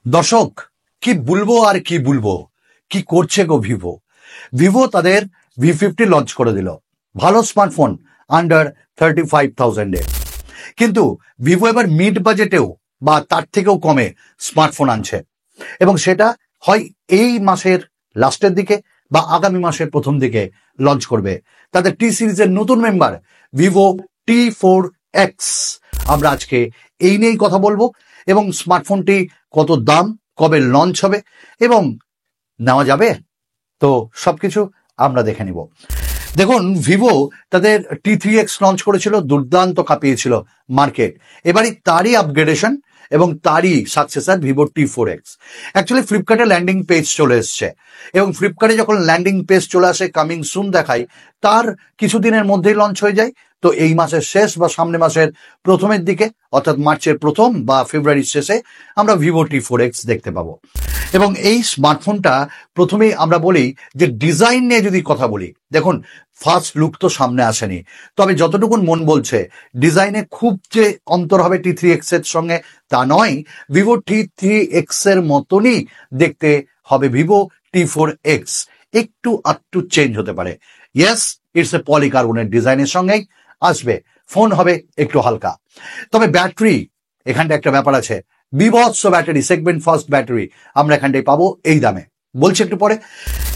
দর্শক, কি বলবো আর কি বলবো, কি করছে গো ভিভো। ভিভো তাদের V50 লঞ্চ করে দিল, ভালো স্মার্টফোন আন্ডার 35,000-এ। কিন্তু ভিভো এবার মিড বাজেটেও বা তার থেকেও কমে স্মার্টফোন আনছে, এবং সেটা হয় এই মাসের লাস্টের দিকে বা আগামী মাসের প্রথম দিকে লঞ্চ করবে তাদের টি সিরিজের নতুন মেম্বার ভিভো T4X। আমরা আজকে এই নিয়েই কথা বলবো, এবং স্মার্টফোনটি কত দাম, কবে লঞ্চ হবে এবং নেওয়া যাবে, তো সবকিছু আমরা দেখে নিব। দেখুন, ভিভো তাদের T3X লঞ্চ করেছিল, দুর্দান্ত কাঁপিয়েছিল মার্কেট। এবারই তারই আপগ্রেডেশন এবং তারই সাকসেসর ভিভো T4X। অ্যাকচুয়ালি ফ্লিপকার্টে ল্যান্ডিং পেজ চলে এসছে, এবং ফ্লিপকার্টে যখন ল্যান্ডিং পেজ চলে আসে, কামিং সুন দেখায়, তার কিছুদিনের মধ্যেই লঞ্চ হয়ে যায়। তো এই মাসের শেষ বা সামনে মাসের প্রথমের দিকে, অর্থাৎ মার্চের প্রথম বা ফেব্রুয়ারির শেষে আমরা ভিভো T4X দেখতে পাবো। এবং এই স্মার্টফোনটা প্রথমেই আমরা বলি যে ডিজাইন নিয়ে যদি কথা বলি, দেখুন ফার্স্ট লুক তো সামনে আসেনি, তবে যতটুকুন মন বলছে ডিজাইনে খুব যে অন্তর হবে T3X এর সঙ্গে তা নয়। ভিভো T3X এর মতনই দেখতে হবে ভিভো T4X, একটু আধটু চেঞ্জ হতে পারে। ইয়েস, ইটস এ পলিকার্বনের ডিজাইনের সঙ্গেই আসবে, ফোন হবে একটু হালকা। তবে ব্যাটারি, এখানটা একটা ব্যাপার আছে, বিভৎস ব্যাটারি, সেগমেন্ট ফার্স্ট ব্যাটারি আমরা এখানটায় পাবো এই দামে, বলছি একটু পরে।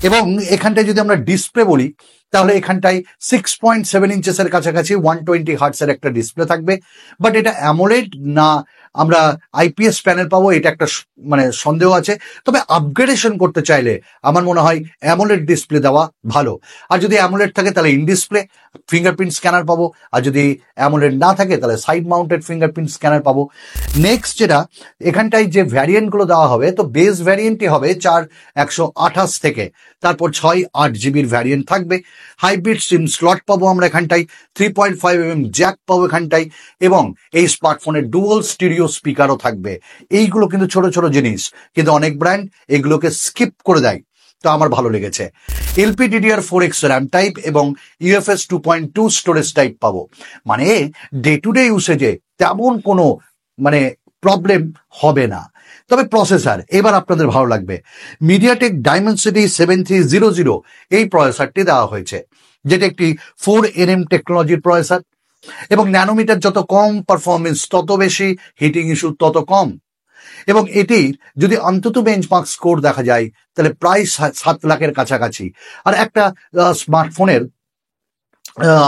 এবং এখানটায় যদি আমরা ডিসপ্লে বলি, তাহলে এখানটায় 6.7 ইঞ্চেসের কাছাকাছি 120 হার্টসের একটা ডিসপ্লে থাকবে। বাট এটা অ্যামোলেড না আমরা আইপিএস প্যানেল পাবো, এটা একটা মানে সন্দেহ আছে। তবে আপগ্রেডেশন করতে চাইলে আমার মনে হয় অ্যামোলেড ডিসপ্লে দেওয়া ভালো। আর যদি অ্যামোলেড থাকে তাহলে ইন ডিসপ্লে ফিঙ্গারপ্রিন্ট স্ক্যানার পাবো, আর যদি অ্যামোলেড না থাকে তাহলে সাইড মাউন্টেড ফিঙ্গারপ্রিন্ট স্ক্যানার পাবো। নেক্সট যেটা, এখানটায় যে ভ্যারিয়েন্টগুলো দেওয়া হবে, তো বেস ভ্যারিয়েন্টই হবে 4128 থেকে, তারপর 6-8 জিবির ভ্যারিয়েন্ট থাকবে। হাইব্রিড সিম স্লট পাবো আমরা এখানটায়, 3.5mm জ্যাক পাবো এখানটায়, এবং এই স্মার্টফোনের ডুয়াল স্টিরিও স্পিকারও থাকবে। এইগুলো কিন্তু ছোট ছোট জিনিস, কিন্তু অনেক ব্র্যান্ড এগুলোকে স্কিপ করে দেয়, তো আমার ভালো লেগেছে। LPDDR4X র্যাম টাইপ এবং UFS 2.2 স্টোরেজ টাইপ পাবো, মানে ডে টু ডে ইউসেজে তেমন কোনো মানে প্রবলেম হবে না। তবে প্রসেসর এবার আপনাদের ভালো লাগবে, মিডিয়াটেক ডাইমেনসিটি 7300 এই প্রসেসরটি দেওয়া হয়েছে, যেটা একটি 4nm টেকনোলজির প্রসেসর। এবং ন্যানোমিটার যত কম, পারফরমেন্স তত বেশি, হিটিং ইস্যু তত কম। এবং এটির যদি অন্তত বেঞ্চমার্ক স্কোর দেখা যায়, তাহলে প্রায় 7 লাখের কাছাকাছি। আর একটা স্মার্টফোনের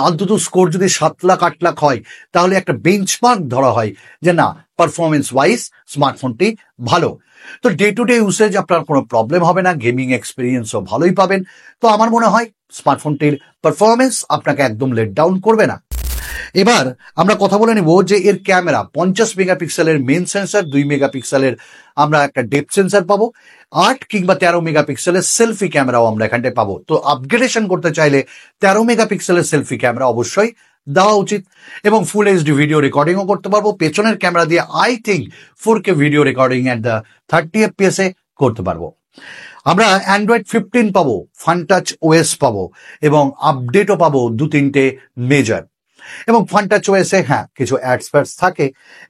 অন্তত স্কোর যদি 7 লাখ 8 লাখ হয়, তাহলে একটা বেঞ্চমার্ক ধরা হয় যে না, পারফরমেন্স ওয়াইজ স্মার্টফোনটি ভালো। তো ডে টু ডে ইউসেজ আপনার কোনো প্রবলেম হবে না, গেমিং এক্সপিরিয়েন্সও ভালোই পাবেন। তো আমার মনে হয় স্মার্টফোনটির পারফরমেন্স আপনাকে একদম লেট ডাউন করবে না। এবার আমরা কথা বলে নেব যে এর ক্যামেরা 50 মেগাপিক্সেলের মেন সেন্সর, 2 মেগাপিক্সেলের আমরা একটা ডেপথ সেন্সর পাবো, 8 কিংবা 13 মেগাপিক্সেলের সেলফি ক্যামেরাও আমরা এখানটায় পাবো। তো আপগ্রেডেশন করতে চাইলে 13 মেগাপিক্সেলের সেলফি ক্যামেরা অবশ্যই দেওয়া উচিত, এবং ফুল এইচডি ভিডিও রেকর্ডিংও করতে পারবো। পেছনের ক্যামেরা দিয়ে I think 4K video recording at the 30 FPS এ করতে পারবো। আমরা অ্যান্ড্রয়েড 15 পাবো, ফানটাচ ওএস পাবো, এবং আপডেটও পাবো 2-3টে মেজর। এবং ফানটাচ ওএসে হ্যাঁ কিছু অ্যাডস ফ্যাডস থাকে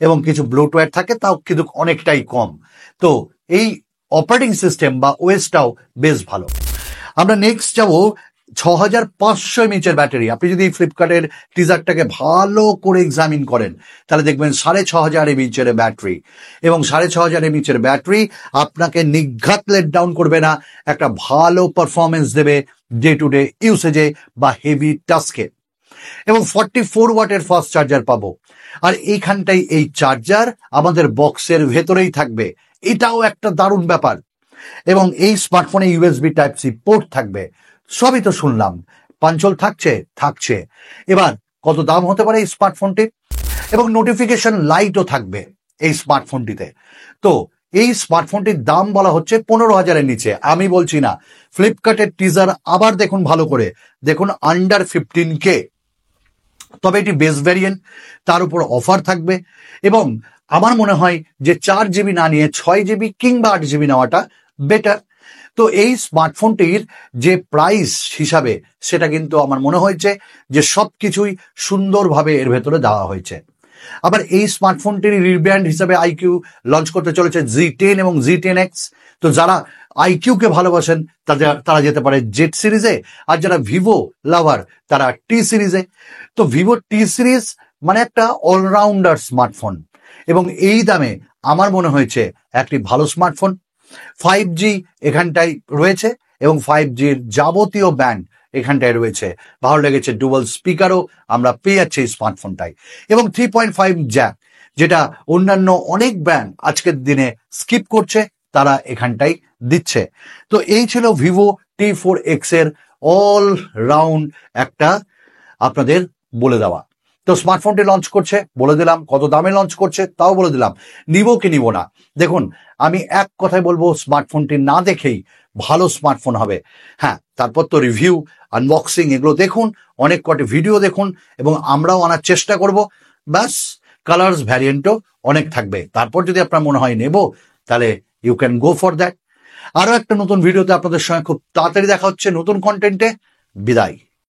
এবং কিছু ব্লোটওয়্যার থাকে, তাও কিন্তু অনেকটাই কম। তো এই অপারেটিং সিস্টেম বা ওএসটাও বেশ ভালো। আমরা নেক্সট যাবো 6500 mAh ব্যাটারি। আপনি যদি ফ্লিপকার্টের টিজারটাকে ভালো করে এক্সামিন করেন, তাহলে দেখবেন 6500 mAh ব্যাটারি, এবং 6500 mAh ব্যাটারি আপনাকে নিঘাত লেট ডাউন করবে না, একটা ভালো পারফরমেন্স দেবে ডে টু ডে ইউসেজে বা হেভি টাস্কে। এবং 44 ওয়াটের ফাস্ট চার্জার পাবো, আর এইখানটাই এই চার্জার আমাদের বক্সের ভেতরেই থাকবে, এটাও একটা দারুণ ব্যাপার। এবং এই স্মার্টফোনে ইউএসবি টাইপ সি পোর্ট থাকবে। সবই তো শুনলাম, পাঞ্চল থাকছে। এবার কত দাম হতে পারে এই স্মার্টফোনটির? এবং নোটিফিকেশন লাইটও থাকবে এই স্মার্টফোনটিতে। তো এই স্মার্টফোনটির দাম বলা হচ্ছে 15,000-এর নিচে। আমি বলছি না, ফ্লিপকার্টের টিজার আবার দেখুন ভালো করে, দেখুন আন্ডার 15K। তবে এটি বেস ভ্যারিয়েন্ট, তার উপর অফার থাকবে, এবং আমার মনে হয় যে 4 জিবি না নিয়ে 6 জিবি কিংবা 8 জিবি নেওয়াটা বেটার। তো এই স্মার্টফোনটির যে প্রাইস হিসাবে, সেটা কিন্তু আমার মনে হয়েছে যে সবকিছুই সুন্দরভাবে এর ভেতরে দেওয়া হয়েছে। আবার এই স্মার্টফোনটির রিব্র্যান্ড হিসাবে আইকিউ লঞ্চ করতে চলেছে Z10 এবং Z10X। তো যারা আইকিউকে ভালোবাসেন তারা যেতে পারে জেড সিরিজে, আর যারা ভিভো লাভার তারা টি সিরিজে। তো ভিভো টি সিরিজ মানে একটা অলরাউন্ডার স্মার্টফোন, এবং এই দামে আমার মনে হয়েছে একটি ভালো স্মার্টফোন। 5G এখানটায় রয়েছে এবং 5Gর যাবতীয় ব্যান্ড এখানটায় রয়েছে। ভালো লেগেছে, ডুয়াল স্পিকারও আমরা পেয়ে যাচ্ছি এই স্মার্টফোনটাই, এবং 3.5 জ্যাক, যেটা অন্যান্য অনেক ব্র্যান্ড আজকের দিনে স্কিপ করছে, তারা এখানটাই দিচ্ছে। তো এই ছিল ভিভো T4X এর অল রাউন্ড একটা আপনাদের বলে দেওয়া। তো স্মার্টফোনটি লঞ্চ করছে, বলে দিলাম কত দামে লঞ্চ করছে তাও বলে দিলাম, নিব কি নিব না। দেখুন, আমি এক কথায় বলবো, স্মার্টফোনটি না দেখেই ভালো স্মার্টফোন হবে। হ্যাঁ, তারপর তো রিভিউ, আনবক্সিং এগুলো দেখুন, অনেক কটি ভিডিও দেখুন, এবং আমরাও আনার চেষ্টা করব। ব্যাস, কালার্স ভ্যারিয়েন্টও অনেক থাকবে। তারপর যদি আপনার মনে হয় নেব, তাহলে you can go for that. আরও একটা নতুন ভিডিওতে আপনাদের সঙ্গে খুব তাড়াতাড়ি দেখা হচ্ছে নতুন কন্টেন্টে। বিদায়।